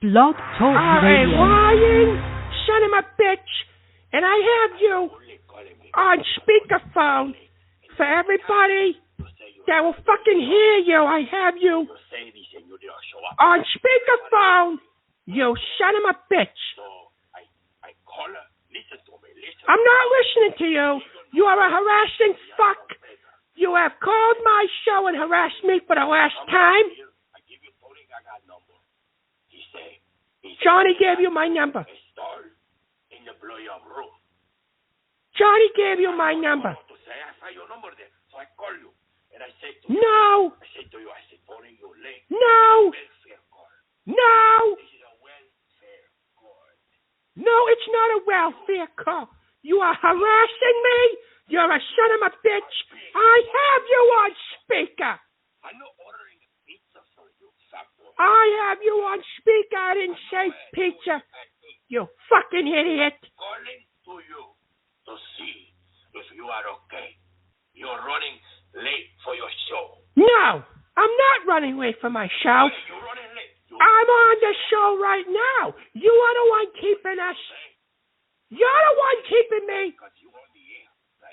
Blogtalk R.A. Radio. Ryan, son of a bitch, and I have you on speakerphone for everybody that will fucking hear you. I have you on speakerphone, you son of a bitch. I'm not listening to you. You are a harassing fuck. You have called my show and harassed me for the last time. Johnny gave you my number. Johnny gave you my number. No. No. No. No, it's not a welfare call. You are harassing me. You're a son of a bitch. I have you on speaker. I have you on speaker. I didn't say pizza. You fucking idiot. Calling to you to see if you are okay. You're running late for your show. No, I'm not running late for my show. You're running late. I'm on the show right now. You are the one keeping us. You're the one keeping me.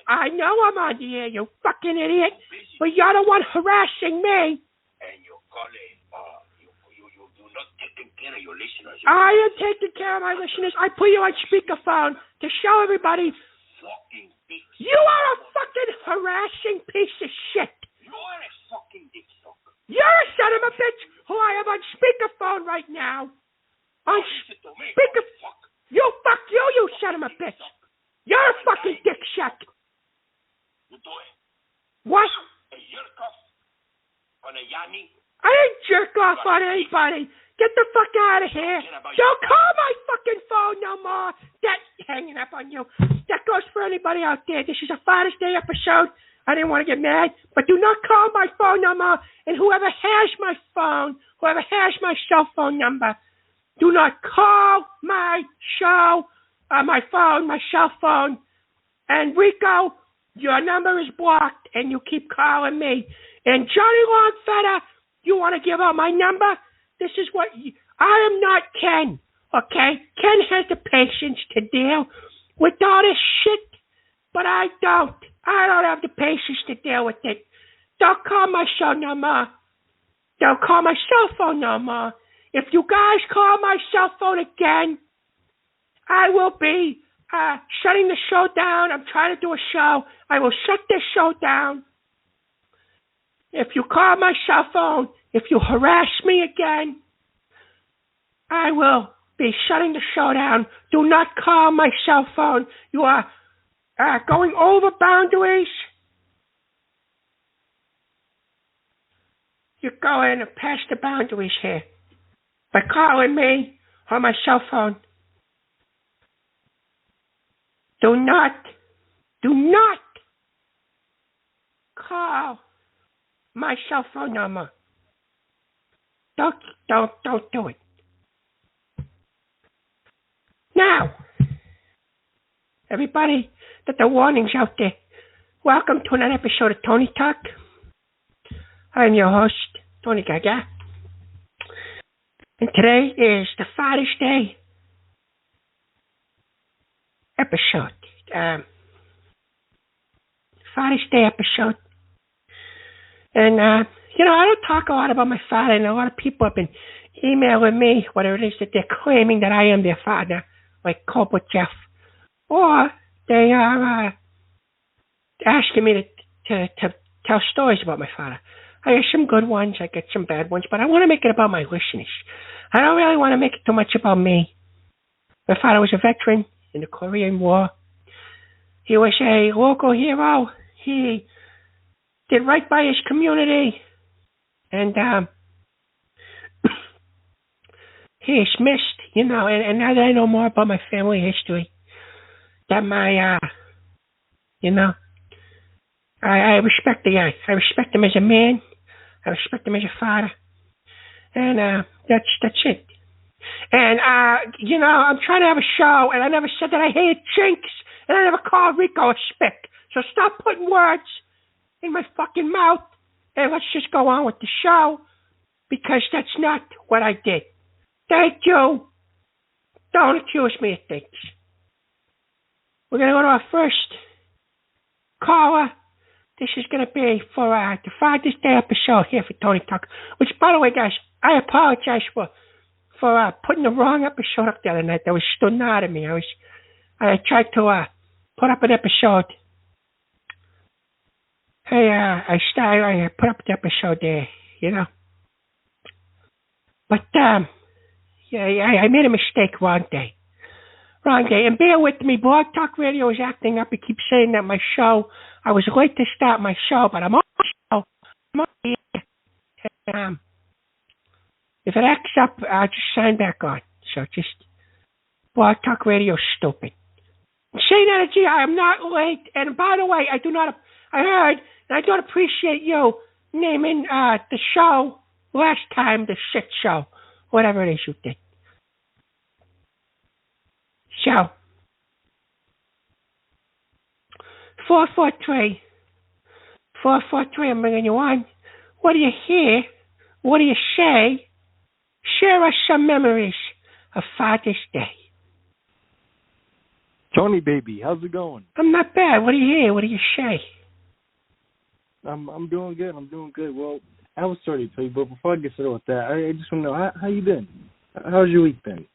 I know I'm on the air, you fucking idiot. But you're the one harassing me. And you're calling. You're not taking care of your listeners. I am taking care of my listeners. I put you on speakerphone to show everybody. You are a fucking harassing piece of shit. You are a fucking dick sucker. You're a son of a bitch who I have on speakerphone right now. On speaker. You fuck you, you son of a bitch. You're a fucking dick suck. What? A jerk off on a Yanni. I didn't jerk off on anybody. Get the fuck out of here. Don't call my fucking phone no more. That's hanging up on you. That goes for anybody out there. This is a Father's Day episode. I didn't want to get mad, but do not call my phone no more. And whoever has my phone, whoever has my cell phone number, do not call my show, my phone, my cell phone. And Rico, your number is blocked, and you keep calling me. And Johnny Longfetter, you want to give out my number? This is what I am not Ken, okay? Ken has the patience to deal with all this shit, but I don't. I don't have the patience to deal with it. Don't call my show no more. Don't call my cell phone no more. If you guys call my cell phone again, I will be shutting the show down. I'm trying to do a show. I will shut this show down. If you call my cell phone, if you harass me again, I will be shutting the show down. Do not call my cell phone. You are going over boundaries. You're going past the boundaries here by calling me on my cell phone. Do not call my cell phone number. Don't do it. Now, everybody, that the warning's out there. Welcome to another episode of Tony Talk. I'm your host, Tony Gaga. And today is the Father's Day episode. Father's Day episode. And, I don't talk a lot about my father, and a lot of people have been emailing me, whatever it is that they're claiming that I am their father, like Cobra Jeff. Or they are asking me to tell stories about my father. I get some good ones, I get some bad ones, but I want to make it about my listeners. I don't really want to make it too much about me. My father was a veteran in the Korean War. He was a local hero. He did right by his community. And he is missed, and now that I know more about my family history, that I respect the guy. I respect him as a man. I respect him as a father. And that's it. And, I'm trying to have a show, and I never said that I hated chinks, and I never called Rico a spick. So stop putting words in my fucking mouth, and let's just go on with the show, because that's not what I did. Thank you. Don't accuse me of things. We're going to go to our first caller. This is going to be for the Father's Day episode here for Tony Talk. Which, by the way, guys, I apologize for putting the wrong episode up the other night. That was stunad of me. I tried to put up an episode. I put up the episode there, you know. But I made a mistake wrong day. And bear with me. Blogtalk Radio is acting up. It keeps saying that my show, I was late to start my show, but I'm on the show. I'm on the air. If it acts up, I'll just sign back on. So just, Blogtalk Radio is stupid. Same energy, I am not late. And by the way, I heard, and I don't appreciate you naming the show last time the shit show. Whatever it is you did. So, 443, I'm bringing you on. What do you hear? What do you say? Share us some memories of Father's Day. Tony, baby, how's it going? I'm not bad. What do you hear? What do you say? I'm doing good. Well, I was sorry to tell you, but before I get started with that, I just want to know, how you been? How's your week been?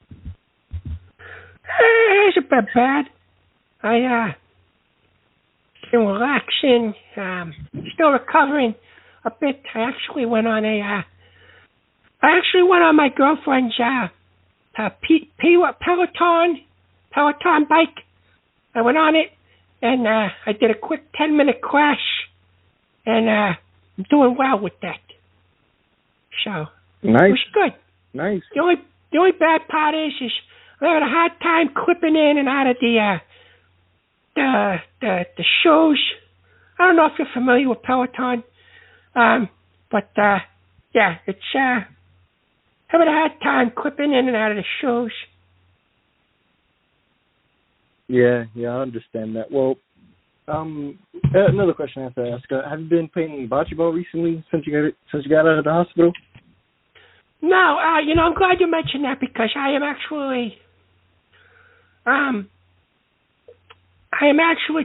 It's a bit bad. Been relaxing, still recovering a bit. I actually went on my girlfriend's Peloton bike. I went on it, and I did a quick 10-minute crash, and I'm doing well with that. So, nice. It was good. Nice. The only bad part is I'm having a hard time clipping in and out of the shoes. I don't know if you're familiar with Peloton, but it's having a hard time clipping in and out of the shoes. Yeah, I understand that. Well, another question I have to ask: have you been playing bocce ball recently since you got out of the hospital? No, I'm glad you mentioned that because I am actually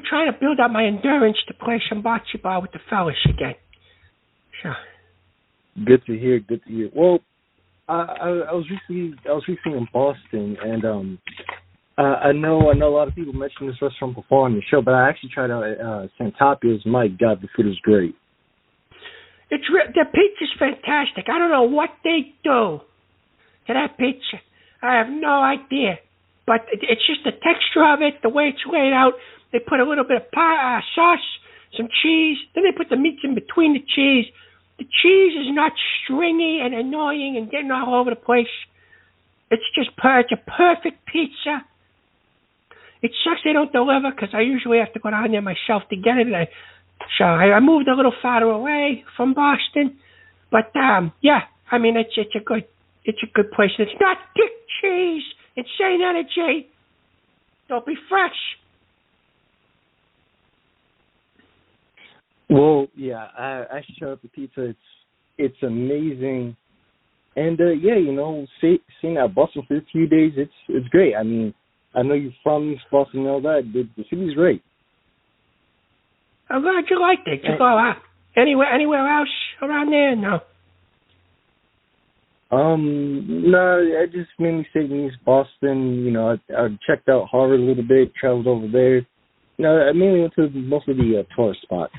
trying to build up my endurance to play some bocce ball with the fellas again. So. Good to hear. Well, I was recently in Boston, and I know a lot of people mentioned this restaurant before on the show, but I actually tried out Santapia's. My God, the food is great. The pizza's fantastic. I don't know what they do to that pizza. I have no idea. But it's just the texture of it, the way it's laid out. They put a little bit of sauce, some cheese. Then they put the meats in between the cheese. The cheese is not stringy and annoying and getting all over the place. It's a perfect pizza. It sucks they don't deliver because I usually have to go down there myself to get it. So I moved a little farther away from Boston. But, it's a good place. It's not thick cheese. Insane energy. Don't be fresh. Well, yeah, I should try out the pizza. It's amazing. And, seeing that Boston for a few days, it's great. I mean, I know you're from East Boston and all that. The city's great. I'm glad you liked it. Did you go anywhere else around there? No. No, I just mainly stayed in East Boston. I checked out Harvard a little bit, traveled over there. I mainly went to most of the tourist spots.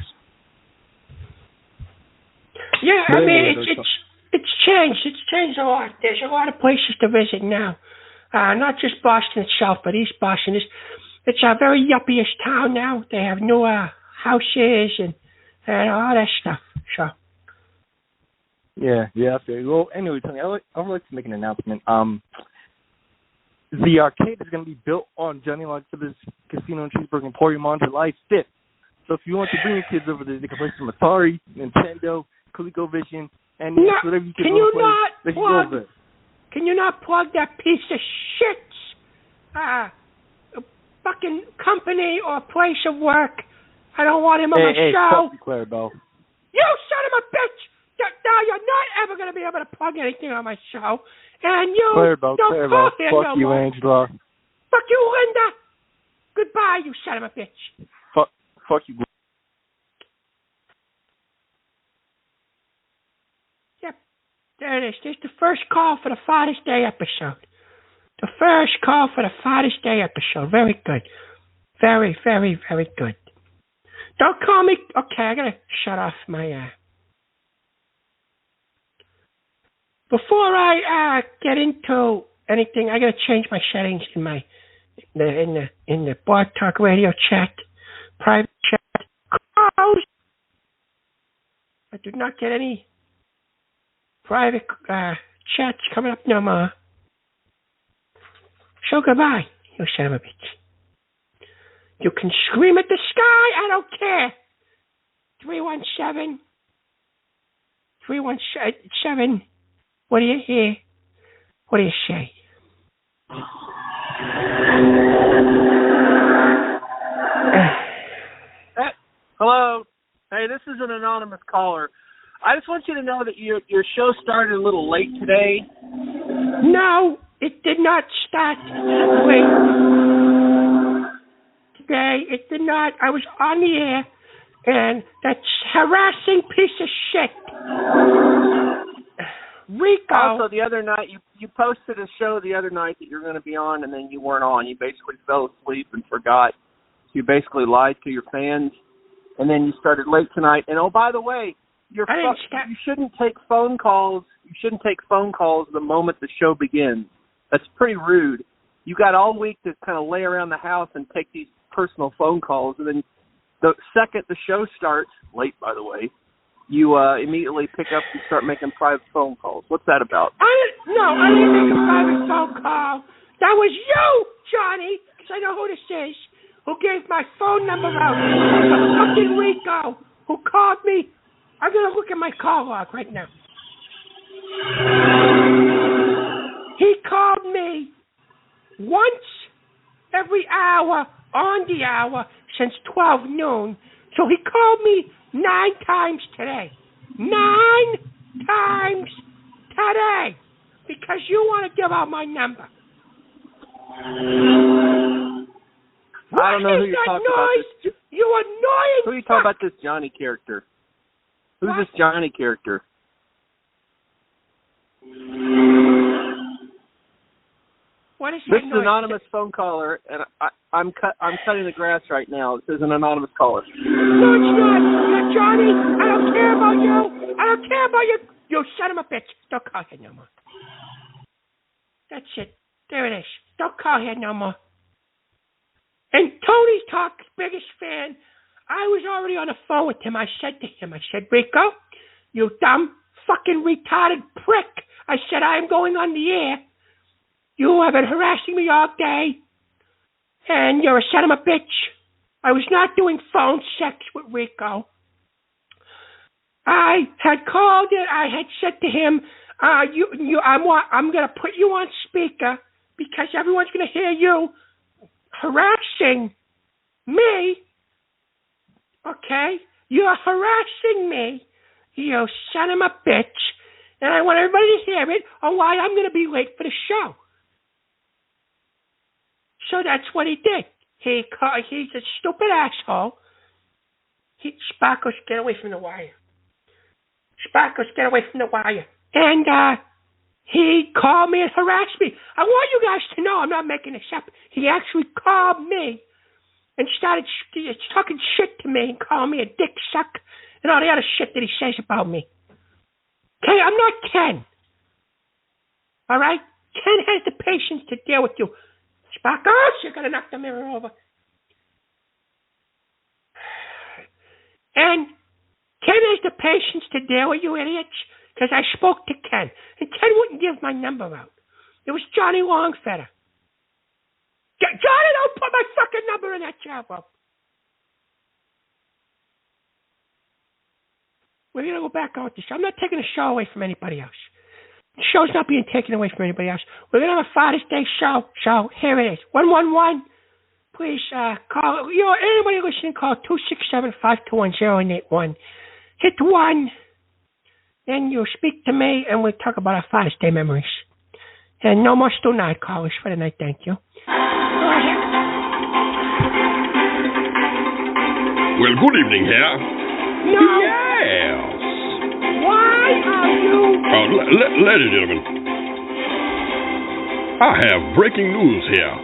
Yeah, it's changed. It's changed a lot. There's a lot of places to visit now. Not just Boston itself, but East Boston. It's a very yuppie-ish town now. They have new houses and all that stuff. So. Yeah. Well, anyway, Tony, I would like to make an announcement. The arcade is going to be built on Johnny Longfellow's Casino and Cheeseburger Emporium on July 5th. So if you want to bring your kids over there, they can play some Atari, Nintendo, ColecoVision, and whatever you can play. Can you not plug that piece of shit fucking company or place of work? I don't want him on my show. Hey, Clarabelle. You son of a bitch! No, you're not ever going to be able to plug anything on my show. And you Clarabelle, don't call here fuck no you, more. Angela. Fuck you, Linda. Goodbye, you son of a bitch. Fuck you. Yep, there it is. There's the first call for the Father's Day episode. The first call for the Father's Day episode. Very good. Very, very, very good. Don't call me. Okay, I gotta shut off my. Before I get into anything, I gotta change my settings in my in the Blogtalk radio chat, private chat. Close. I do not get any private chats coming up no more. So goodbye, you son of a bitch. You can scream at the sky, I don't care. 317. What do you hear? What do you say? Hello. Hey, this is an anonymous caller. I just want you to know that your show started a little late today. No, it did not start late. Today, it did not. I was on the air, and that harassing piece of shit, Rico. Also, the other night, you posted a show the other night that you're going to be on, and then you weren't on. You basically fell asleep and forgot. You basically lied to your fans, and then you started late tonight. And, oh, by the way, you shouldn't take phone calls. You shouldn't take phone calls the moment the show begins. That's pretty rude. You got all week to kind of lay around the house and take these personal phone calls, and then the second the show starts, late by the way, you immediately pick up and start making private phone calls. What's that about? I didn't make a private phone call. That was you, Johnny, because I know who this is, who gave my phone number out. Fucking Rico, who called me. I'm going to look at my call log right now. He called me once every hour on the hour since 12 noon. So he called me 9 times today. 9 times today. Because you want to give out my number. I don't know who you're talking about. You annoying Who are you talking about, this Johnny character? Who's this Johnny character? What is this that is noise? an anonymous phone caller, and I'm cutting the grass right now. This is an anonymous caller. No, it's not. You're Johnny. I don't care about you. I don't care about you. You son of a bitch. Don't call here no more. That's it. There it is. Don't call here no more. And Tony Talk's biggest fan, I was already on the phone with him. I said to him, Rico, you dumb fucking retarded prick. I said, I am going on the air. You have been harassing me all day, and you're a son of a bitch. I was not doing phone sex with Rico. I had called it. I had said to him, I'm going to put you on speaker because everyone's going to hear you harassing me. Okay? You're harassing me, you son of a bitch, and I want everybody to hear it on why I'm going to be late for the show. So that's what he did. He's a stupid asshole. Sparkles, get away from the wire. Sparkles, get away from the wire. And he called me and harassed me. I want you guys to know I'm not making this up. He actually called me and started talking shit to me and calling me a dick suck and all the other shit that he says about me. Okay, I'm not Ken. All right? Ken has the patience to deal with you. Sparkles, you're going to knock the mirror over. And Ken has the patience to deal with you idiots because I spoke to Ken. And Ken wouldn't give my number out. It was Johnny Longfeather. Johnny, don't put my fucking number in that chat book. We're going to go back on with this. I'm not taking the show away from anybody else. The show's not being taken away from anybody else. We're going to have a Father's Day show. So here it is. 111. Please call. Anybody listening, call 267-521-0881. Hit 1. then you speak to me, and we talk about our Father's Day memories. And no more stunad callers for the night, thank you. Go ahead. Well, good evening, here. No. Yes. Why are you... Ladies and gentlemen, I have breaking news here.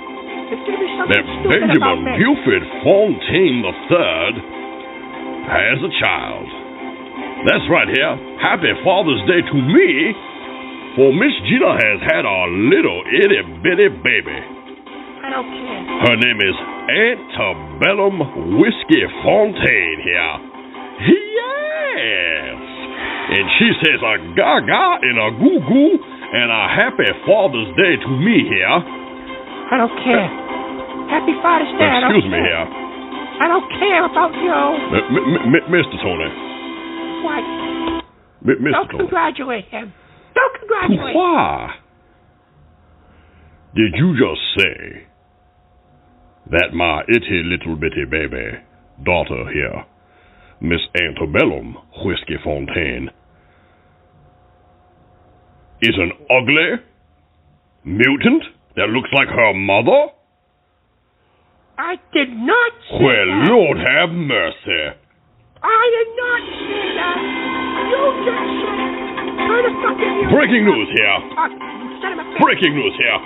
That Benjamin Buford Fontaine III has a child. That's right here. Happy Father's Day to me, for Miss Gina has had a little itty-bitty baby. I don't care. Her name is Antebellum Whiskey Fontaine here. Yes! And she says a gaga and a goo-goo and a happy Father's Day to me here. I don't care. Happy Father's Day. Excuse me here. I don't care about you. Mr. Tony. What? Mr. Don't Tony. congratulate him. Don't congratulate him. Why? Did you just say that my itty little bitty baby daughter here, Miss Antebellum Whiskey Fontaine, is an ugly mutant that looks like her mother? I did not say Well, that. Lord have mercy. I did not say that. You just said it. Turn the fucking music Breaking up. news here. Son of a bitch. Breaking news here.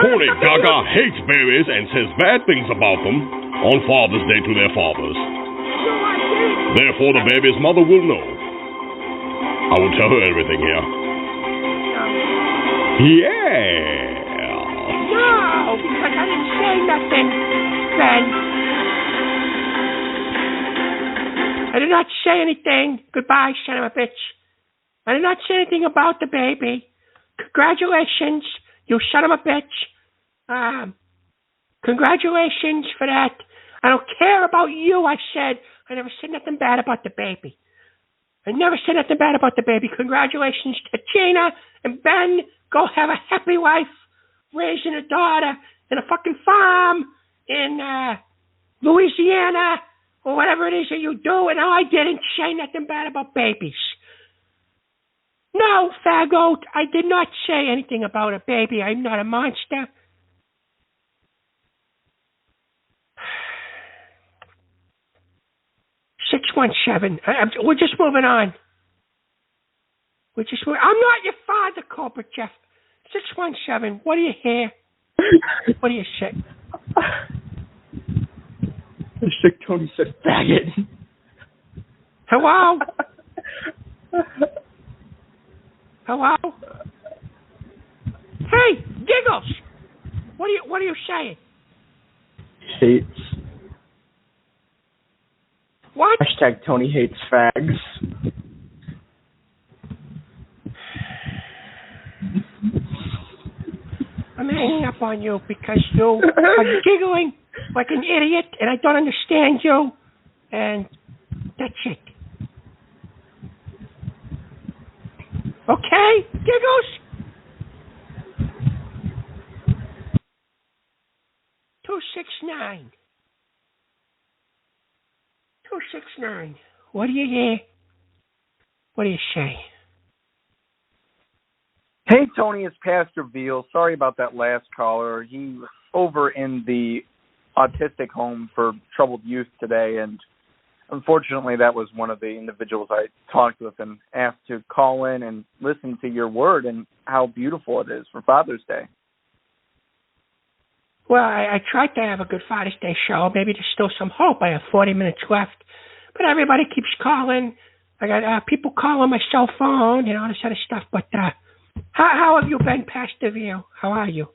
Tony Gaga hates babies and says bad things about them on Father's Day to their fathers. No, I didn't. Therefore, the baby's mother will know. I will tell her everything here. Yeah. No, because I didn't say nothing, Ben. I did not say anything. Goodbye, son of a bitch. I did not say anything about the baby. Congratulations, you son of a bitch. Congratulations for that. I don't care about you, I said. I never said nothing bad about the baby. I never said nothing bad about the baby. Congratulations to Gina and Ben. Go have a happy life, raising a daughter in a fucking farm in Louisiana or whatever it is that you do. And I didn't say nothing bad about babies. No, faggot, I did not say anything about a baby. I'm not a monster. We're just moving on. I'm not your father, Corporate Jeff. 617, what do you hear? What do you say? Sick Tony said faggot. Hello? Hello? Hey, Giggles! What are you saying? Hates. What? Hashtag Tony hates fags. I'm hanging up on you because you are giggling like an idiot and I don't understand you. And that's it. Okay, Giggles? 269. 269. What do you hear? What do you say? Hey, Tony, it's Pastor Veal. Sorry about that last caller. He was over in the autistic home for troubled youth today, and unfortunately that was one of the individuals I talked with and asked to call in and listen to your word and how beautiful it is for Father's Day. Well, I tried to have a good Father's Day show. Maybe there's still some hope. I have 40 minutes left. But everybody keeps calling. I got people calling my cell phone and all this other stuff. But how have you been, Pastor Veal? How are you?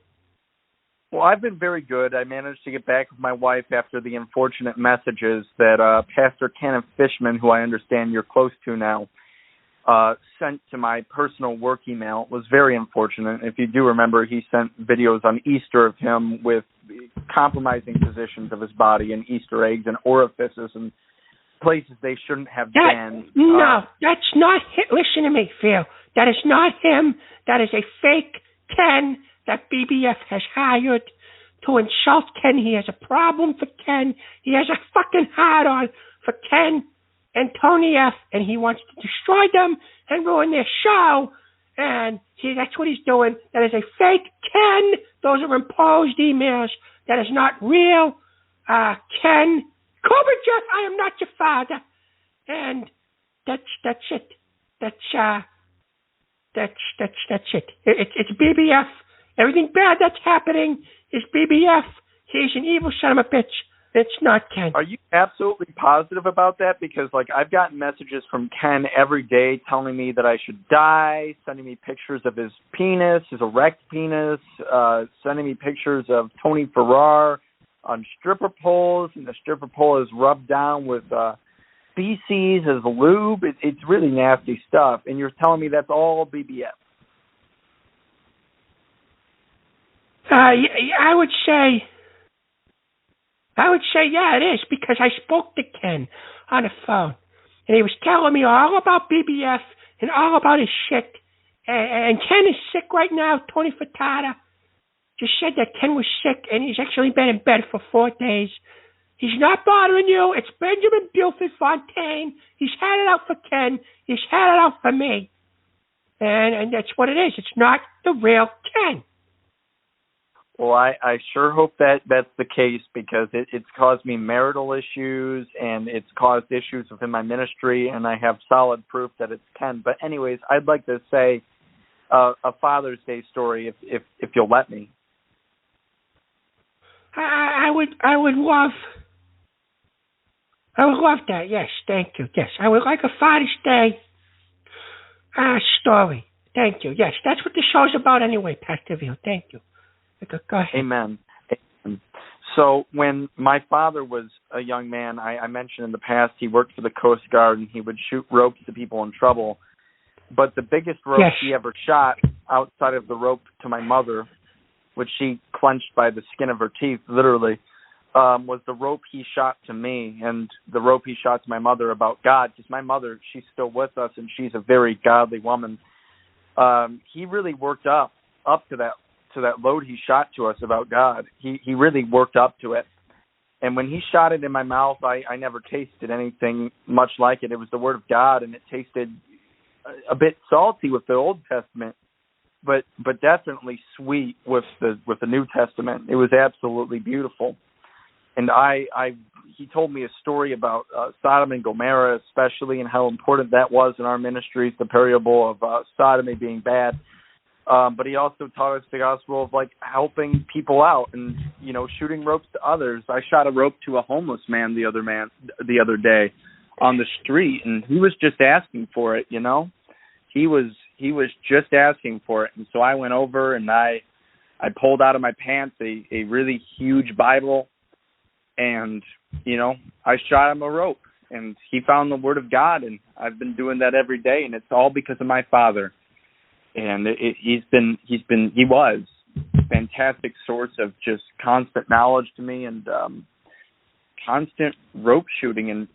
Well, I've been very good. I managed to get back with my wife after the unfortunate messages that Pastor Kenneth Fishman, who I understand you're close to now, sent to my personal work email. It was very unfortunate. If you do remember, he sent videos on Easter of him with compromising positions of his body and Easter eggs and orifices and places they shouldn't have been. No, that's not him. Listen to me, Phil. That is not him. That is a fake Ken that BBF has hired to insult Ken. He has a problem for Ken. He has a fucking hard-on for Ken. and Tony F, and he wants to destroy them and ruin their show. And that's what he's doing. That is a fake Ken. Those are imposed emails. That is not real. Ken, Cobra Jeff, I am not your father. And that's it. That's it. It's BBF. Everything bad that's happening is BBF. He's an evil son of a bitch. It's not Ken. Are you absolutely positive about that? Because, I've gotten messages from Ken every day telling me that I should die, sending me pictures of his penis, his erect penis, sending me pictures of Tony Farrar on stripper poles, and the stripper pole is rubbed down with feces as lube. It's really nasty stuff, and you're telling me that's all BBF. I would say, yeah, it is, because I spoke to Ken on the phone, and he was telling me all about BBF and all about his shit. And Ken is sick right now. Tony Furtado just said that Ken was sick, and he's actually been in bed for 4 days. He's not bothering you. It's Benjamin Buford Fontaine. He's had it out for Ken. He's had it out for me. And that's what it is. It's not the real Ken. Well, I sure hope that's the case, because it's caused me marital issues, and it's caused issues within my ministry, and I have solid proof that it's Ken. But anyways, I'd like to say a Father's Day story, if you'll let me. I would love that. Yes, thank you. Yes, I would like a Father's Day story. Thank you. Yes, that's what the show's about anyway, Pastor Veal. Thank you. Go ahead. Amen. So when my father was a young man, I mentioned in the past he worked for the Coast Guard, and he would shoot ropes to people in trouble. But the biggest rope he ever shot, outside of the rope to my mother, which she clenched by the skin of her teeth, literally, was the rope he shot to me, and the rope he shot to my mother about God, because my mother, she's still with us, and she's a very godly woman. He really worked up to that load he shot to us about God. He really worked up to it. And when he shot it in my mouth, I never tasted anything much like it. It was the Word of God, and it tasted a bit salty with the Old Testament, but definitely sweet with the New Testament. It was absolutely beautiful. And he told me a story about Sodom and Gomorrah, especially, and how important that was in our ministries, the parable of sodomy being bad. But he also taught us the gospel of helping people out and, shooting ropes to others. I shot a rope to a homeless man the other day on the street, and he was just asking for it, He was just asking for it. And so I went over and I pulled out of my pants a really huge Bible, and, I shot him a rope, and he found the Word of God, and I've been doing that every day, and it's all because of my father. And he was a fantastic source of just constant knowledge to me, and constant rope shooting. And,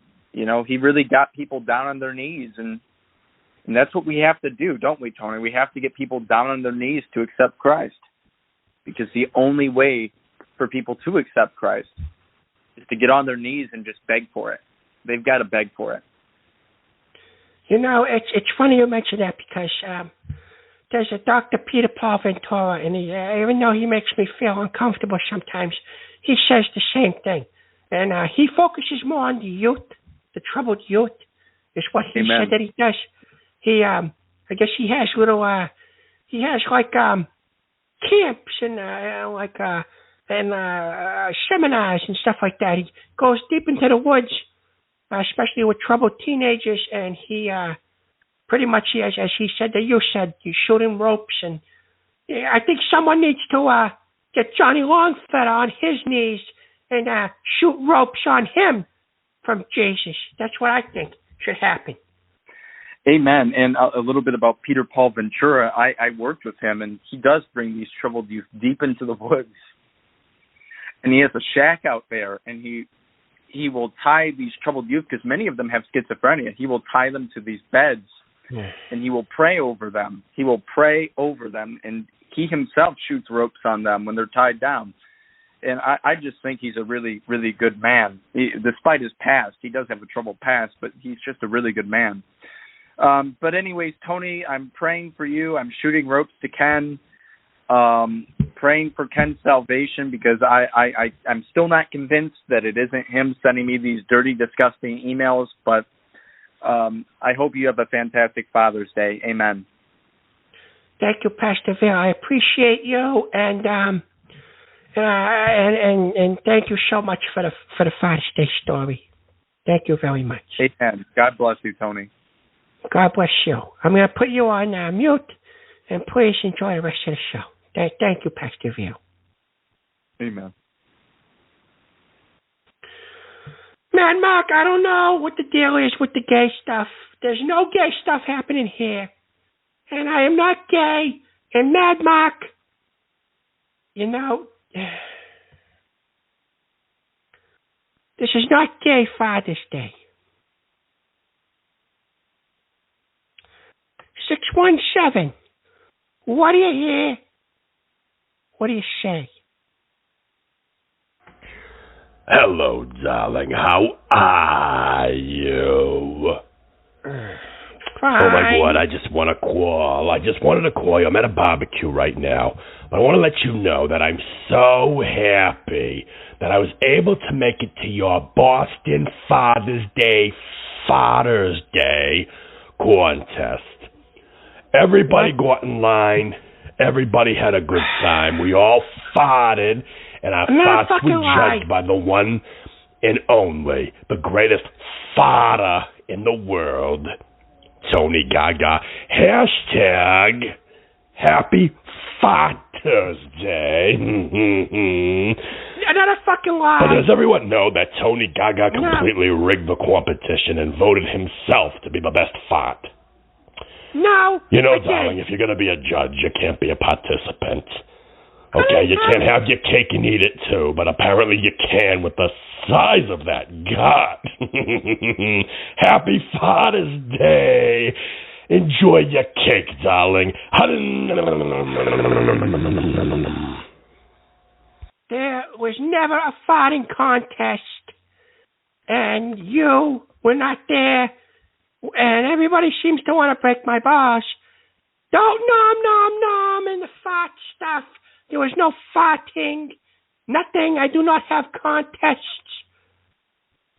he really got people down on their knees. And that's what we have to do, don't we, Tony? We have to get people down on their knees to accept Christ. Because the only way for people to accept Christ is to get on their knees and just beg for it. They've got to beg for it. It's funny you mention that, because there's a Dr. Peter Paul Ventura, and even though he makes me feel uncomfortable sometimes, he says the same thing. And he focuses more on the youth, the troubled youth, is what he said that he does. He, I guess he has little, camps and seminars and stuff like that. He goes deep into the woods, especially with troubled teenagers, and he pretty much, as he said, that you said, you shooting ropes. And I think someone needs to get Johnny Longfeather on his knees and shoot ropes on him from Jesus. That's what I think should happen. Amen. And a little bit about Peter Paul Ventura. I worked with him, and he does bring these troubled youth deep into the woods. And he has a shack out there, and he will tie these troubled youth, because many of them have schizophrenia. He will tie them to these beds, and he will pray over them. And he himself shoots ropes on them when they're tied down. and I just think he's a really, really good man. Despite his past, he does have a troubled past, but he's just a really good man. But anyways, Tony, I'm praying for you. I'm shooting ropes to Ken, praying for Ken's salvation, because I'm still not convinced that it isn't him sending me these dirty, disgusting emails, but I hope you have a fantastic Father's Day. Amen. Thank you, Pastor Bill. I appreciate you, and thank you so much for the Father's Day story. Thank you very much. Amen. God bless you, Tony. God bless you. I'm going to put you on mute, and please enjoy the rest of the show. Thank you, Pastor Bill. Amen. Man, Mark, I don't know what the deal is with the gay stuff. There's no gay stuff happening here. And I am not gay. And Mad Mark, you know, this is not Gay Father's Day. 617. What do you hear? What do you say? Hello, darling. How are you? Fine. Oh, my God, I just want to call. I just wanted to call you. I'm at a barbecue right now. But I want to let you know that I'm so happy that I was able to make it to your Boston Father's Day contest. Everybody got in line. Everybody had a good time. We all farted, and our farts were judged by the one and only, the greatest farter in the world, Tony Gaga. Hashtag Happy Father's Day. Another fucking lie. But does everyone know that Tony Gaga completely rigged the competition and voted himself to be the best fart? No. You know, darling, if you're going to be a judge, you can't be a participant. Okay, you can't have your cake and eat it too, but apparently you can with the size of that gut. Happy Father's Day. Enjoy your cake, darling. There was never a farting contest, and you were not there, and everybody seems to want to break my balls. Don't nom and the fart stuff. There was no farting, nothing. I do not have contests.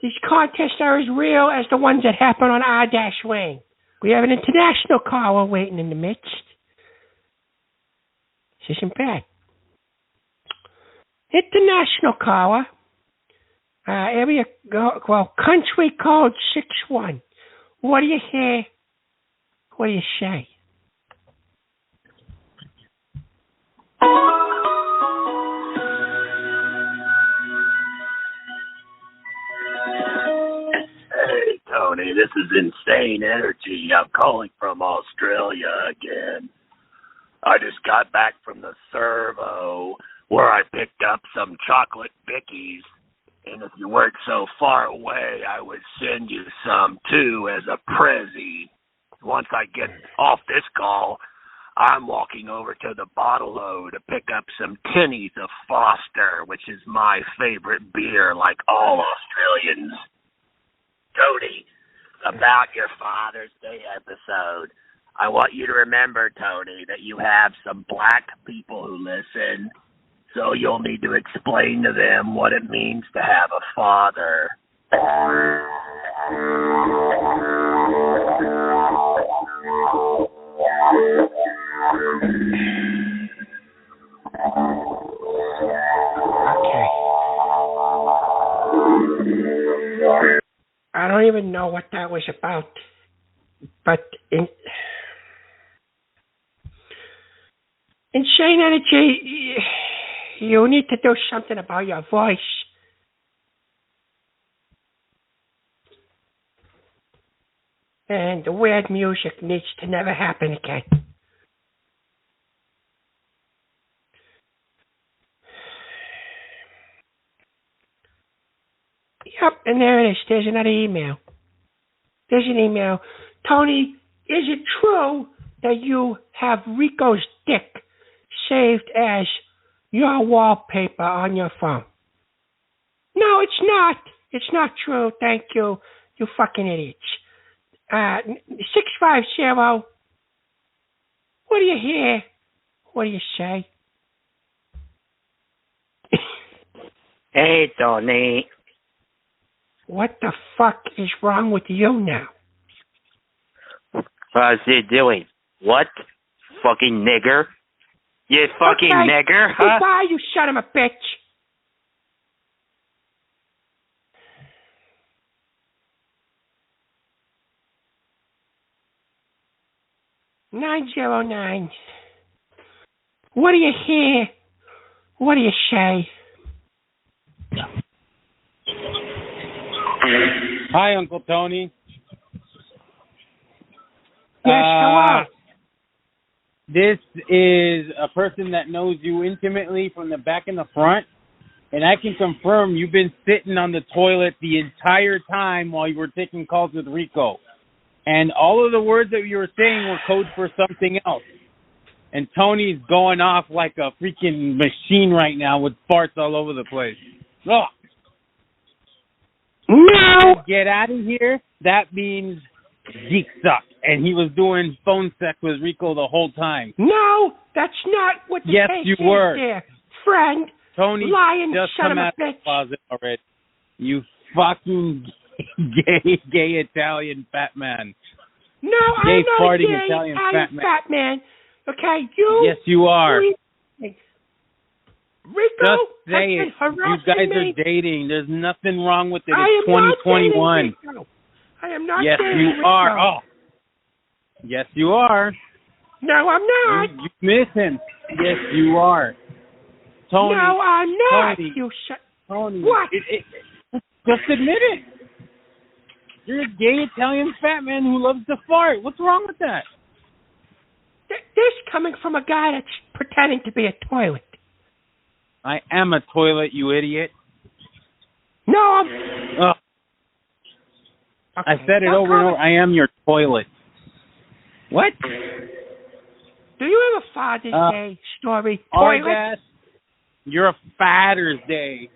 These contests are as real as the ones that happen on R-Lane. We have an international caller waiting in the midst. This isn't bad. International caller. Country code 61. What do you hear? What do you say? Hey, Tony, this is Insane Energy. I'm calling from Australia again. I just got back from the servo where I picked up some chocolate bickies. And if you weren't so far away, I would send you some, too, as a prezi. Once I get off this call, I'm walking over to the bottle-o to pick up some tinnies of Foster, which is my favorite beer, like all Australians. Tony, about your Father's Day episode, I want you to remember, Tony, that you have some black people who listen, so you'll need to explain to them what it means to have a father. Okay. I don't even know what that was about, but Insane Energy, you need to do something about your voice. And the weird music needs to never happen again. Yep, and there it is. There's another email. There's an email. Tony, is it true that you have Rico's dick saved as your wallpaper on your phone. No, it's not. It's not true. Thank you. You fucking idiots. 650. What do you hear? What do you say? Hey, Tony. What the fuck is wrong with you now? How's he doing? What? Fucking nigger? You fucking nigger, huh? Goodbye, you son of a bitch. $909. What do you hear? What do you say? Hi, Uncle Tony. Yes, hello. This is a person that knows you intimately from the back and the front, and I can confirm you've been sitting on the toilet the entire time while you were taking calls with Rico. And all of the words that you were saying were code for something else. And Tony's going off like a freaking machine right now with farts all over the place. Ugh. No! Get out of here. That means Zeke sucked. And he was doing phone sex with Rico the whole time. No, that's not what the yes, case you is were. there. Friend, Tony, lying just son come of out a of bitch. the closet already. You fucking gay Italian fat man. No, Gay I'm not farting a gay Italian fat man. Okay, you... Yes, you are. Rico Just has say been it. harassing You guys me. are dating. There's nothing wrong with it. I It's am not 2021. dating Rico. I am not Yes, dating you Rico. are. Oh. Yes, you are. No, I'm not. You miss him. Yes, you are. Tony. No, I'm not. Tony. You Tony. What? Just admit it. You're a gay Italian fat man who loves to fart. What's wrong with that? This coming from a guy that's pretending to be a toilet. I am a toilet, you idiot. No, I'm... Oh. Okay. I said it over and over. I am your toilet. What? Do you have a Father's Day story? Toilet? Ardas, you're a Father's Day.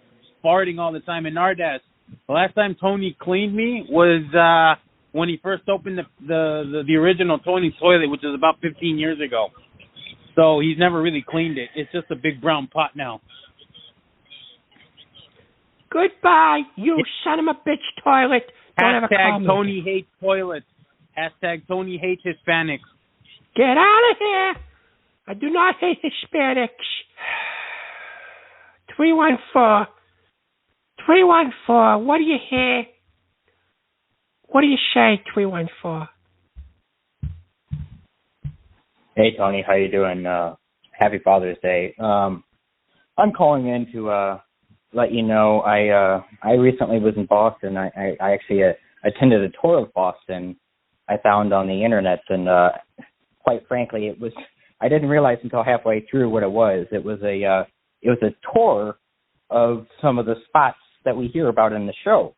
Farting all the time. And Ardas, the last time Tony cleaned me was when he first opened the original Tony's toilet, which was about 15 years ago. So he's never really cleaned it. It's just a big brown pot now. Goodbye, you son of a bitch toilet. Don't ever call me. Tony hates toilets. Hashtag Tony hates Hispanics. Get out of here. I do not hate Hispanics. 314. What do you hear? What do you say, 314? Hey, Tony. How you doing? Happy Father's Day. I'm calling in to let you know I recently was in Boston. I actually attended a tour of Boston I found on the internet, and quite frankly, I didn't realize until halfway through what it was. It was a tour of some of the spots that we hear about in the show.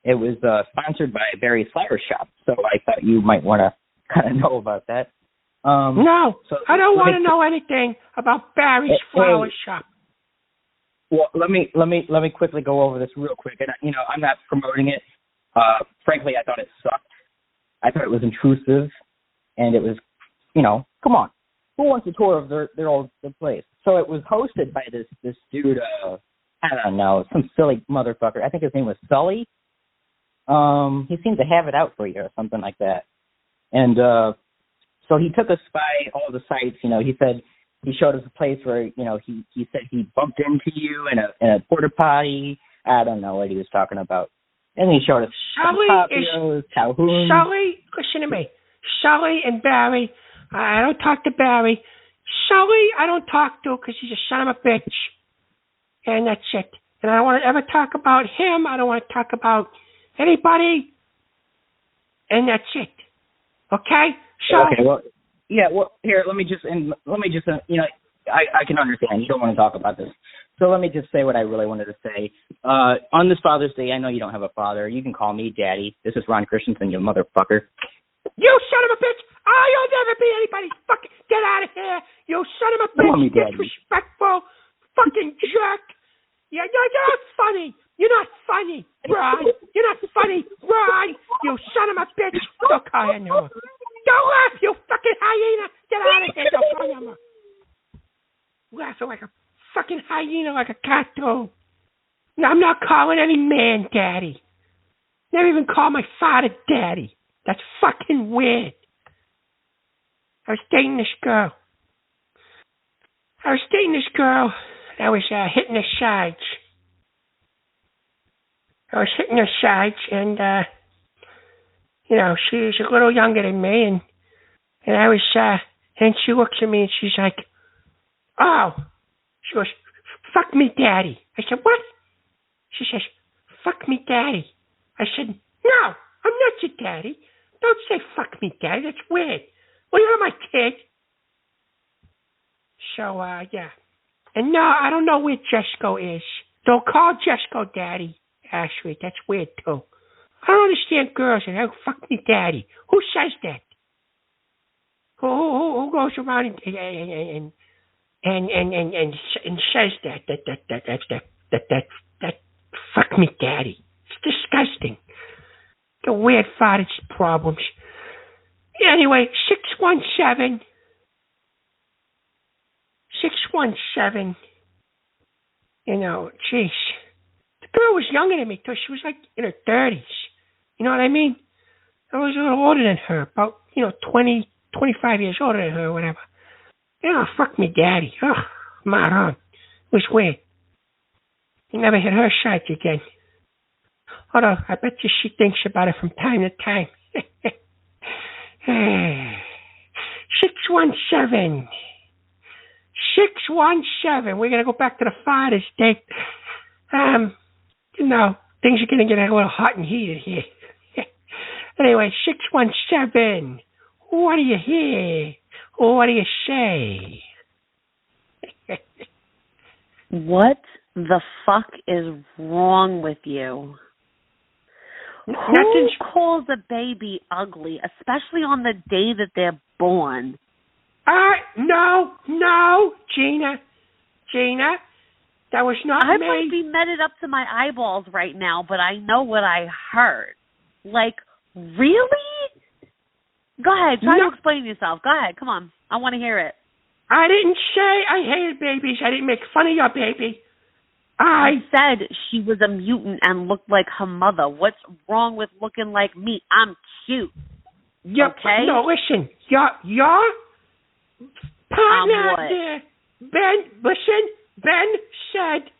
It was sponsored by Barry's Flower Shop, so I thought you might want to kind of know about that. No, so I don't want to know anything about Barry's Flower Shop. Well, let me quickly go over this real quick, and I'm not promoting it. Frankly, I thought it sucked. I thought it was intrusive, and it was, come on, who wants a tour of their old place? So it was hosted by this dude. I don't know, some silly motherfucker. I think his name was Sully. He seemed to have it out for you or something like that. And so he took us by all the sites. He said he showed us a place where he said he bumped into you in a porta potty. I don't know what he was talking about. And he showed us Calhoun. Sully, listen to me. Sully and Barry. I don't talk to Barry. Sully, I don't talk to because he's a son of a bitch. And that's it. And I don't want to ever talk about him. I don't want to talk about anybody. And that's it. Okay? So, okay, well, yeah, well, here, let me just, I can understand. You don't want to talk about this. So let me just say what I really wanted to say. On this Father's Day, I know you don't have a father. You can call me Daddy. This is Ron Christensen, you motherfucker. You son of a bitch! You'll never be anybody's fucking... Get out of here! You son of a bitch! Disrespectful! fucking jerk. Yeah, you're not funny. You're not funny, Ron. You're not funny, Ron. You son of a bitch. Don't call her no more. Don't laugh, you fucking hyena. Get out of here. Don't call her no more. Laughing like a fucking hyena, like a cartoon. No, I'm not calling any man daddy. Never even call my father daddy. That's fucking weird. I was dating this girl. I was hitting her sides. And, she's a little younger than me, and I was, and she looks at me and she's like, oh, she goes, fuck me daddy. I said, what? She says, fuck me daddy. I said, no, I'm not your daddy. Don't say fuck me daddy, that's weird. Well, you're not my kid. So, yeah. And no, I don't know where Jesco is. Don't call Jesco daddy, Ashley. That's weird, too. I don't understand girls and, oh, fuck me daddy. Who says that? Who goes around and says that fuck me daddy? It's disgusting. The weird father's problems. Anyway, 617. Jeez. The girl was younger than me, too. She was like in her 30s. You know what I mean? I was a little older than her, about, 20, 25 years older than her or whatever. Fuck me daddy. Oh, moron. It was weird. He never hit her sides again. Although, I bet you she thinks about it from time to time. 617. We're going to go back to the Father's Day. Things are going to get a little hot and heated here. Anyway, 617. What do you hear? What do you say? What the fuck is wrong with you? Who calls a baby ugly, especially on the day that they're born? No, Gina, that was not me. I me. might be meted up to my eyeballs right now, but I know what I heard. Like, really? Go ahead, try to explain yourself. Go ahead, come on. I want to hear it. I didn't say I hated babies. I didn't make fun of your baby. I said she was a mutant and looked like her mother. What's wrong with looking like me? I'm cute. Okay? No, listen. Your partner there, Ben said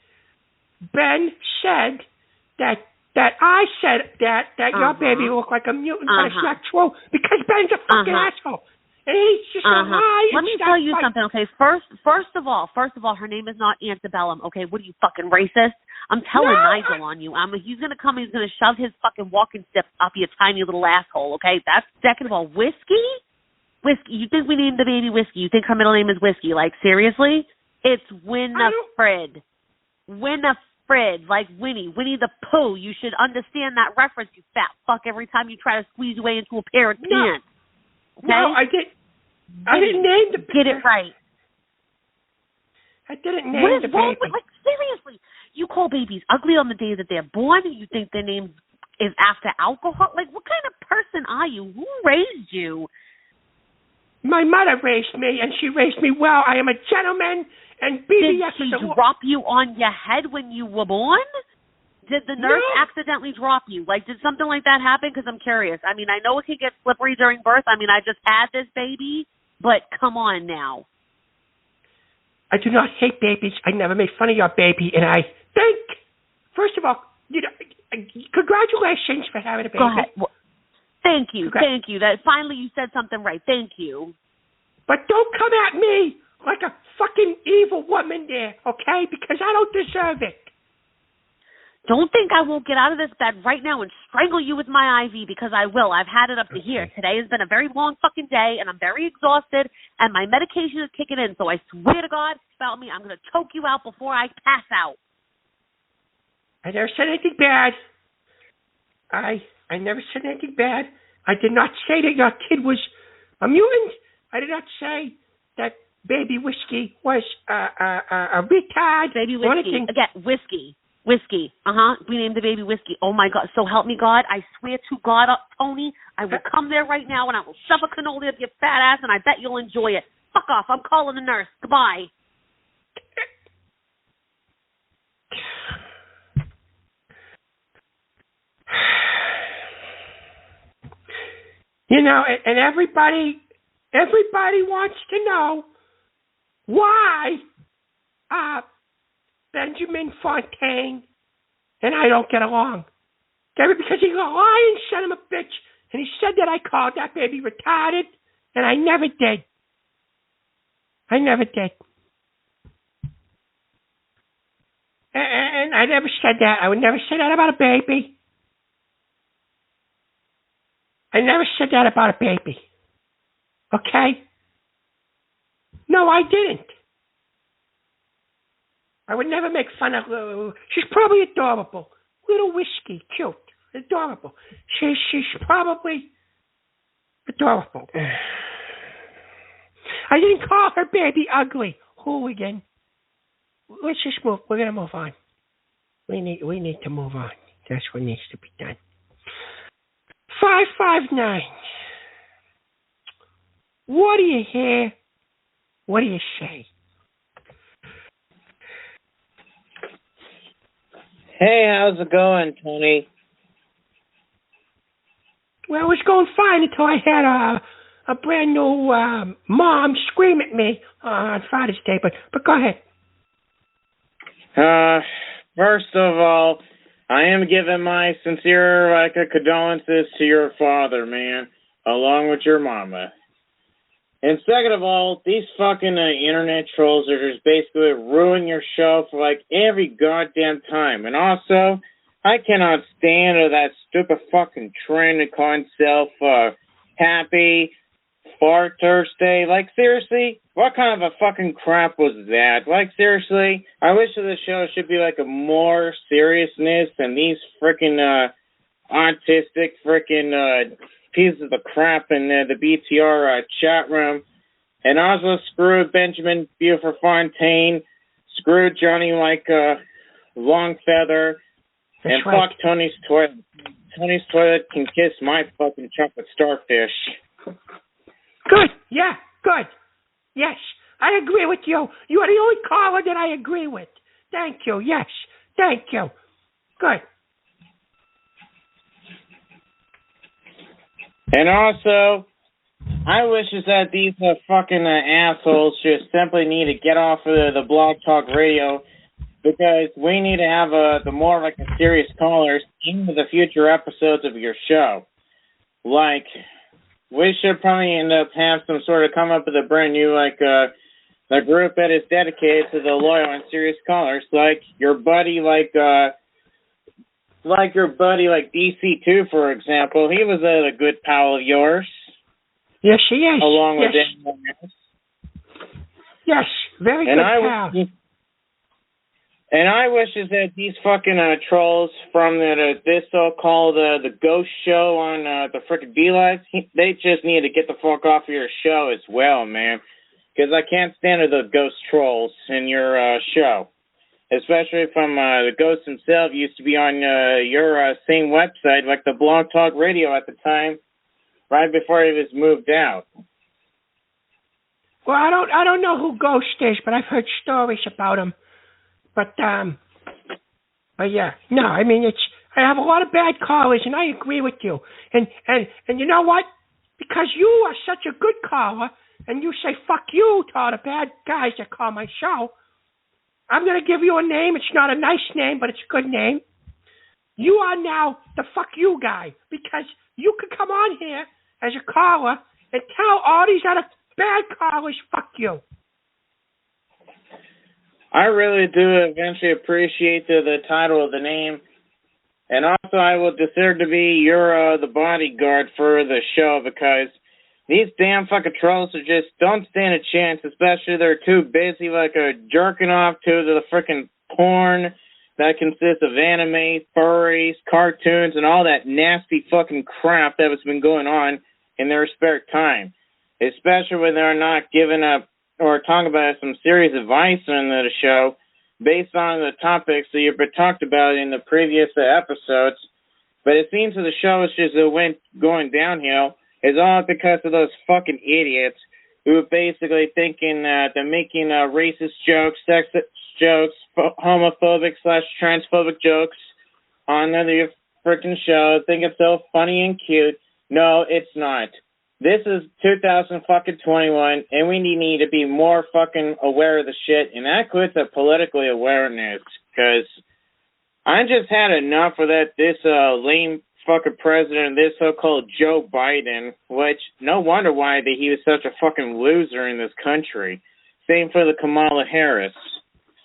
that I said that your baby looked like a mutant, but it's not true because Ben's a fucking asshole. And he's just a lie. Let me tell you something, okay? First of all, her name is not Antebellum, okay? What are you, fucking racist? I'm telling Nigel on you. He's gonna come. He's gonna shove his fucking walking stick up your tiny little asshole, okay? That's second of all. Whiskey. You think we named the baby Whiskey? You think her middle name is Whiskey? Like, seriously? It's Winifred. Winifred, like Winnie the Pooh. You should understand that reference, you fat fuck, every time you try to squeeze your way into a pair of pants. Okay? No, I didn't name the baby. Get it right. I didn't name the baby. What is wrong with, like, seriously? You call babies ugly on the day that they're born? You think their name is after alcohol? Like, what kind of person are you? Who raised you? My mother raised me, and she raised me well. I am a gentleman, and BBS Did she drop you on your head when you were born? Did the nurse accidentally drop you? Like, did something like that happen? Because I'm curious. I mean, I know it can get slippery during birth. I mean, I just had this baby, but come on now. I do not hate babies. I never made fun of your baby, and I think, first of all, congratulations for having a baby. Go ahead. Well, thank you. That finally you said something right. Thank you. But don't come at me like a fucking evil woman there, okay? Because I don't deserve it. Don't think I won't get out of this bed right now and strangle you with my IV, because I will. I've had it up to here. Today has been a very long fucking day, and I'm very exhausted, and my medication is kicking in, so I swear to God, about me, I'm going to choke you out before I pass out. I never said anything bad. I never said anything bad. I did not say that your kid was a mutant. I did not say that Baby Whiskey was a retard. Baby Whiskey. Again, Whiskey. Whiskey. We named the baby Whiskey. Oh, my God. So help me, God. I swear to God, Tony, I will come there right now and I will shove a cannoli up your fat ass and I bet you'll enjoy it. Fuck off. I'm calling the nurse. Goodbye. You know, and everybody wants to know why Benjamin Fontaine and I don't get along. Because he's a lying son of a bitch, and he said that I called that baby retarded, and I never did. And I never said that. I would never say that about a baby. I never said that about a baby. Okay? No, I didn't. I would never make fun of her. She's probably adorable. Little Whiskey, cute, adorable. She's probably adorable. I didn't call her baby ugly. Hooligan. Let's just move. We're gonna move on. We need to move on. That's what needs to be done. 559. What do you hear? What do you say? Hey, how's it going, Tony? Well, it was going fine until I had a brand new mom scream at me on Father's Day. But go ahead. First of all, I am giving my sincere condolences to your father, man, along with your mama. And second of all, these fucking internet trolls are just basically ruining your show for every goddamn time. And also, I cannot stand that stupid fucking trend to call itself Happy Fart Thursday. Seriously, what kind of a fucking crap was that? Seriously, I wish that the show should be a more seriousness than these freaking autistic freaking pieces of crap in the BTR chat room. And also screw Benjamin Buford Fontaine, screw Johnny Longfeather, and right. Fuck Tony's toilet. Tony's toilet can kiss my fucking chocolate starfish. Good. Yeah, good. Yes, I agree with you. You are the only caller that I agree with. Thank you. Yes, thank you. Good. And also, I wish that these fucking assholes just simply need to get off of the Blogtalk radio, because we need to have the more serious callers into the future episodes of your show. We should probably end up have some sort of come up with a brand new the group that is dedicated to the loyal and serious callers, your buddy your buddy DC2, for example. He was a good pal of yours. Yes, he is. Along with anyone else. Yes, very good pal. And I wish that these fucking trolls from this so-called the Ghost Show on the frickin' D-Lives, they just need to get the fuck off of your show as well, man. Because I can't stand the ghost trolls in your show. Especially from the ghosts themselves used to be on your same website, the Blog Talk Radio at the time, right before he was moved out. Well, I don't know who Ghost is, but I've heard stories about him. But yeah, no, I mean I have a lot of bad callers, and I agree with you. And you know what? Because you are such a good caller, and you say fuck you to all the bad guys that call my show, I'm going to give you a name. It's not a nice name, but it's a good name. You are now the fuck you guy, because you could come on here as a caller and tell all these other bad callers fuck you. I really do eventually appreciate the title of the name. And also I will deserve to be your the bodyguard for the show, because these damn fucking trolls just don't stand a chance, especially they're too busy jerking off to the frickin' porn that consists of anime, furries, cartoons, and all that nasty fucking crap that has been going on in their spare time. Especially when they're not giving up or talk about some serious advice on the show based on the topics that you've been talked about in the previous episodes. But it seems that the show is just went going downhill. It's all because of those fucking idiots who are basically thinking that they're making racist jokes, sexist jokes, homophobic/transphobic jokes on the freaking show. Think it's so funny and cute. No, it's not. This is 2021, and we need to be more fucking aware of the shit, and that includes the political awareness, because I just had enough of this lame fucking president, this so-called Joe Biden, which no wonder why he was such a fucking loser in this country. Same for the Kamala Harris.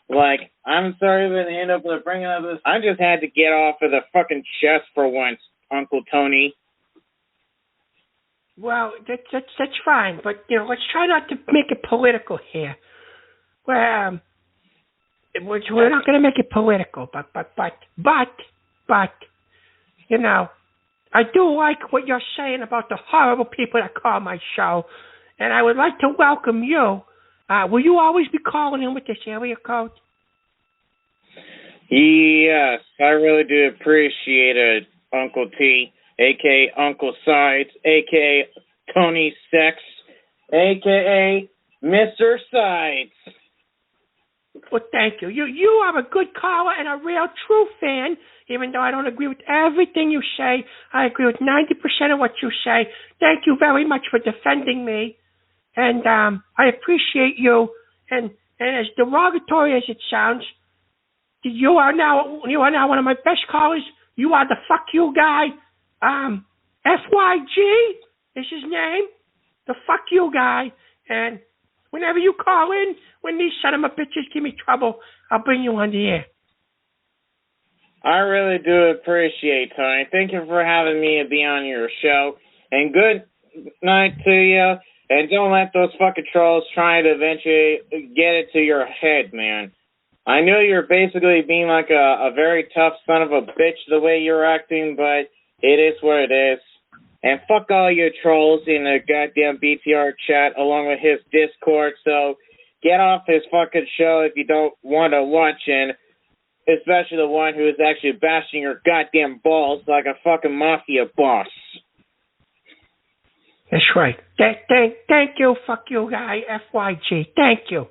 Like, I'm sorry that I end up bringing up this. I just had to get off of the fucking chest for once, Uncle Tony. Well, that's fine, but let's try not to make it political here. Well, we're not going to make it political, but I do like what you're saying about the horrible people that call my show, and I would like to welcome you. Will you always be calling in with this area code? Yes, I really do appreciate it, Uncle T, a.k.a. Uncle Sides, a.k.a. Tony Sex, a.k.a. Mr. Sides. Well, thank you. You are a good caller and a real true fan. Even though I don't agree with everything you say, I agree with 90% of what you say. Thank you very much for defending me. And I appreciate you. And as derogatory as it sounds, you are now one of my best callers. You are the fuck you guy. FYG is his name. The fuck you guy. And whenever you call in, when these son of a bitches give me trouble, I'll bring you on the air. I really do appreciate it, Tony. Thank you for having me be on your show. And good night to you. And don't let those fucking trolls try to eventually get it to your head, man. I know you're basically being like a very tough son of a bitch the way you're acting, but it is what it is. And fuck all you trolls in the goddamn BTR chat along with his Discord. So get off his fucking show if you don't want to watch it. Especially the one who is actually bashing your goddamn balls like a fucking mafia boss. That's right. Thank you, fuck you guy, FYG. Thank you.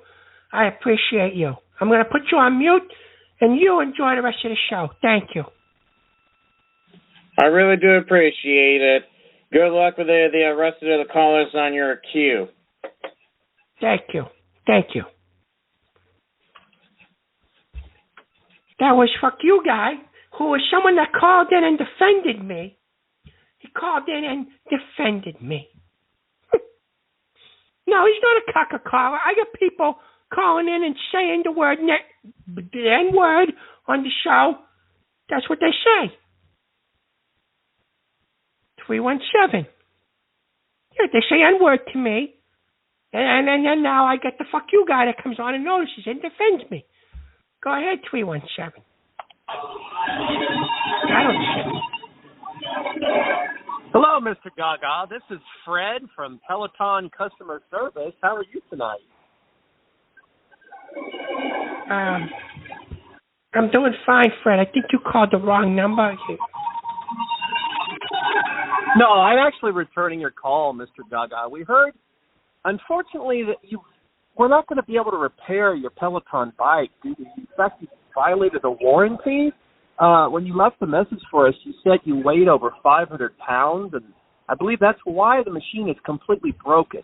I appreciate you. I'm going to put you on mute, and you enjoy the rest of the show. Thank you. I really do appreciate it. Good luck with the rest of the callers on your queue. Thank you. Thank you. That was fuck you guy, who was someone that called in and defended me. He called in and defended me. No, he's not a caller. I get people calling in and saying the N-word on the show. That's what they say. 317. Yeah, they say N-word to me. And then now I get the fuck you guy that comes on and notices and defends me. Go ahead, 317. I don't see. Hello, Mr. Gaga. This is Fred from Peloton Customer Service. How are you tonight? I'm doing fine, Fred. I think you called the wrong number. No, I'm actually returning your call, Mr. Gaga. We heard, unfortunately, that we're not going to be able to repair your Peloton bike due to the fact you violated a warranty. When you left the message for us, you said you weighed over 500 pounds, and I believe that's why the machine is completely broken.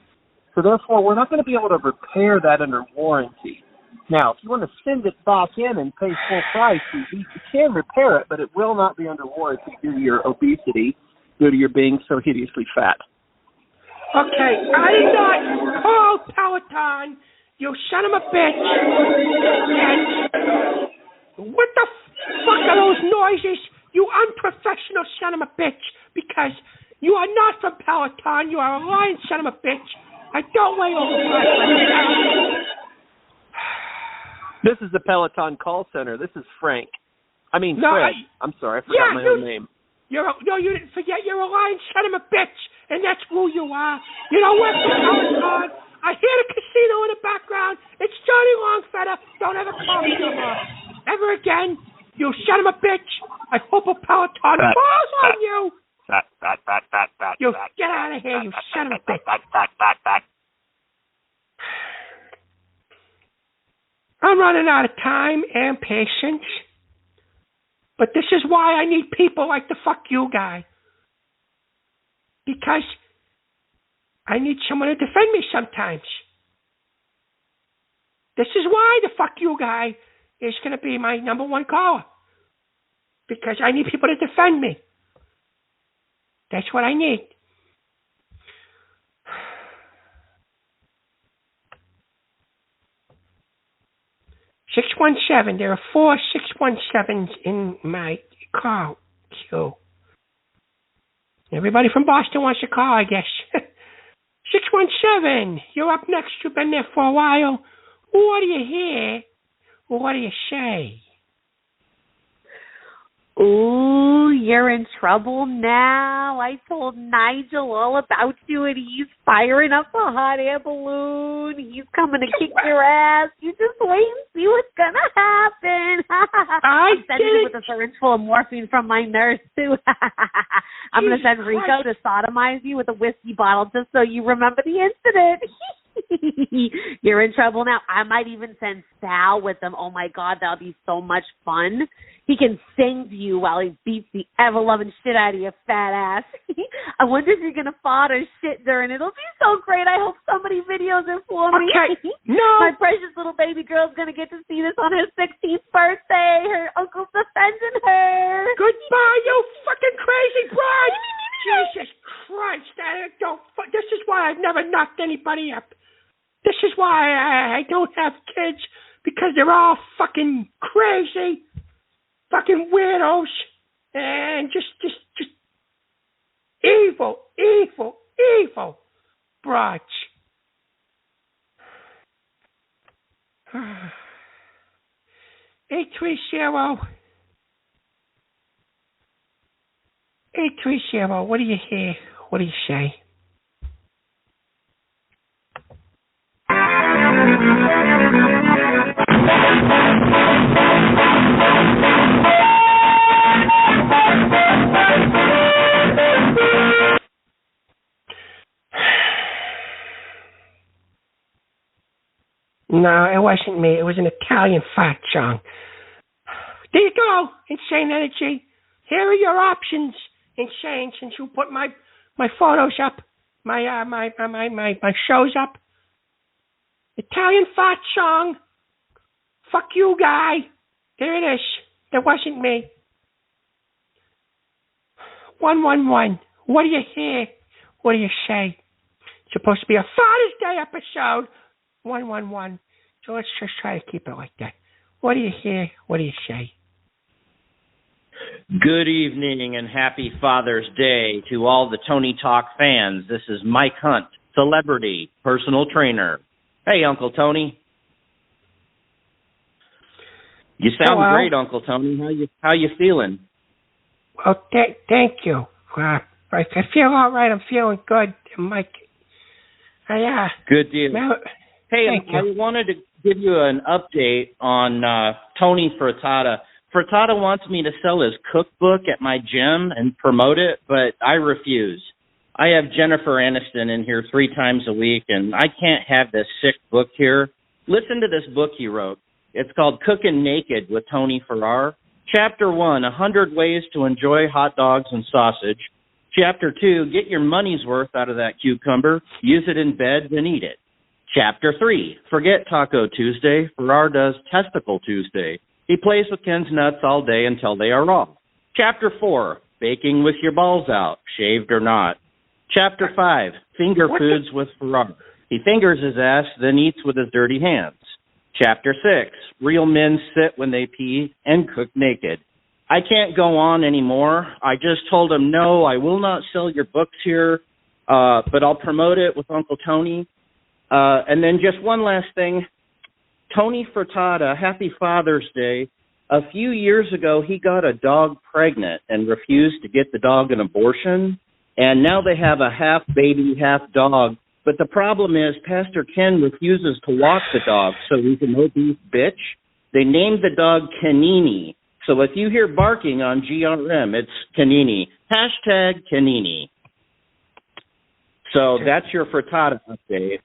So therefore, we're not going to be able to repair that under warranty. Now, if you want to send it back in and pay full price, you can repair it, but it will not be under warranty due to your obesity, due to your being so hideously fat. Okay, I did not call Peloton, you son of a bitch. And what the fuck are those noises, you unprofessional son of a bitch? Because you are not from Peloton, you are a lying son of a bitch. I don't weigh over 500 pounds. This is the Peloton call center. This is Frank. Fred. I'm sorry, I forgot my own name. You didn't forget. You're a lying son of a bitch, and that's who you are. You don't work for Peloton. I hear the casino in the background. It's Johnny Longfeather. Don't ever call me no more. Ever again, you son of a bitch. I hope a Peloton falls on you. You get out of here, you son of a bitch. I'm running out of time and patience. But this is why I need people like the fuck you guy. Because I need someone to defend me sometimes. This is why the fuck you guy is going to be my number one caller. Because I need people to defend me. That's what I need. (617). There are 4 617s in my call queue. Everybody from Boston wants to call, I guess. 617. You're up next. You've been there for a while. What do you hear? What do you say? Ooh, you're in trouble now. I told Nigel all about you, and he's firing up a hot air balloon. He's coming to kick your ass. You just wait and see what's going to happen. I'm sending him with a syringe full of morphine from my nurse, too. I'm going to send Rico to sodomize you with a whiskey bottle just so you remember the incident. You're in trouble now. I might even send Sal with them. Oh, my God, that'll be so much fun. He can sing to you while he beats the ever-loving shit out of your fat ass. I wonder if you're going to fart or shit during it. It'll be so great. I hope somebody videos it for me. Okay, no. My precious little baby girl's going to get to see this on her 16th birthday. Her uncle's defending her. Goodbye, you fucking crazy bride. Jesus Christ. This is why I've never knocked anybody up. This is why I don't have kids, because they're all fucking crazy, fucking weirdos, and just evil broads. 830. What do you hear? What do you say? No, it wasn't me. It was an Italian fart song. There you go, Insane Energy. Here are your options, Insane. Since you put my photos up, my shows up. Italian fart song. Fuck you, guy. There it is. That wasn't me. 111. What do you hear? What do you say? It's supposed to be a Father's Day episode. 111. So let's just try to keep it like that. What do you hear? What do you say? Good evening and happy Father's Day to all the Tony Talk fans. This is Mike Hunt, celebrity, personal trainer. Hey, Uncle Tony. You sound great, Uncle Tony. How you feeling? Well, thank you. I feel all right. I'm feeling good, Mike. Good deal. Hey, I wanted to give you an update on Tony Furtada. Furtada wants me to sell his cookbook at my gym and promote it, but I refuse. I have Jennifer Aniston in here 3 times a week, and I can't have this sick book here. Listen to this book he wrote. It's called Cooking Naked with Tony Farrar. Chapter 1, 100 Ways to Enjoy Hot Dogs and Sausage. Chapter 2, Get Your Money's Worth Out of That Cucumber. Use it in bed, then eat it. Chapter 3, Forget Taco Tuesday. Farrar does Testicle Tuesday. He plays with Ken's nuts all day until they are raw. Chapter 4, Baking with Your Balls Out, Shaved or Not. Chapter 5, Finger Foods with Farrar. He fingers his ass, then eats with his dirty hands. Chapter 6, Real Men Sit When They Pee and Cook Naked. I can't go on anymore. I just told him, no, I will not sell your books here, but I'll promote it with Uncle Tony. And then just one last thing. Tony Furtada, happy Father's Day. A few years ago, he got a dog pregnant and refused to get the dog an abortion. And now they have a half baby, half dog But the problem is Pastor Ken refuses to walk the dog, so he's an obese bitch. They named the dog Canini. So if you hear barking on GRM, it's Canini. Hashtag Canini. So that's your frittata update.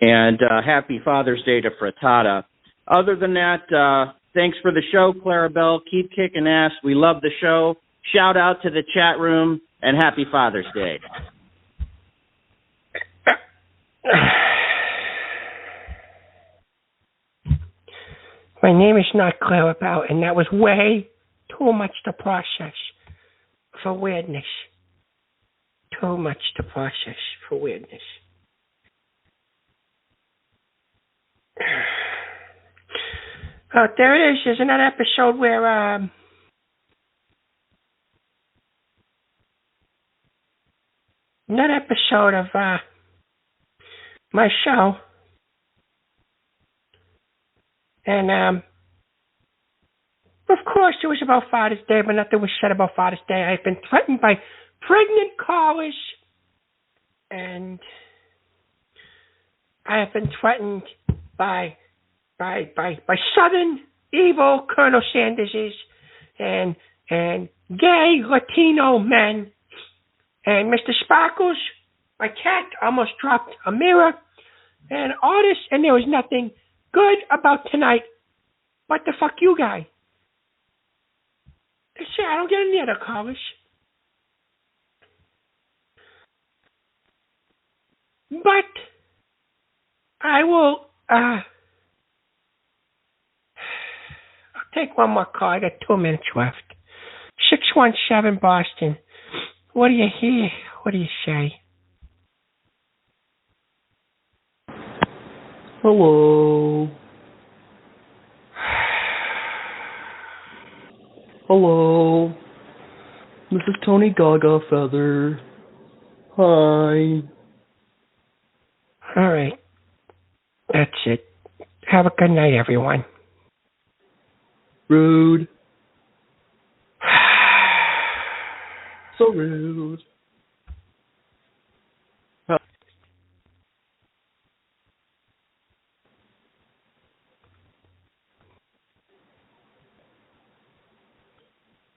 And happy Father's Day to frittata. Other than that, thanks for the show, Clarabelle. Keep kicking ass. We love the show. Shout out to the chat room, and happy Father's Day. My name is not Clarabelle, and that was way too much to process for weirdness. Too much to process for weirdness. Oh, there it is. There's another episode where another episode of my show. And of course it was about Father's Day, but nothing was said about Father's Day. I've been threatened by pregnant callers, and I have been threatened by Southern evil Colonel Sanderses and gay Latino men. And Mr. Sparkles, my cat, almost dropped a mirror, and all this, and there was nothing good about tonight but the fuck you guy. See, I don't get any other callers. But I will I'll take one more call. I got 2 minutes left. 617 Boston. What do you hear? What do you say? Hello. Hello. This is Tony Gaga Feather. Hi. All right. That's it. Have a good night, everyone. Rude. So rude.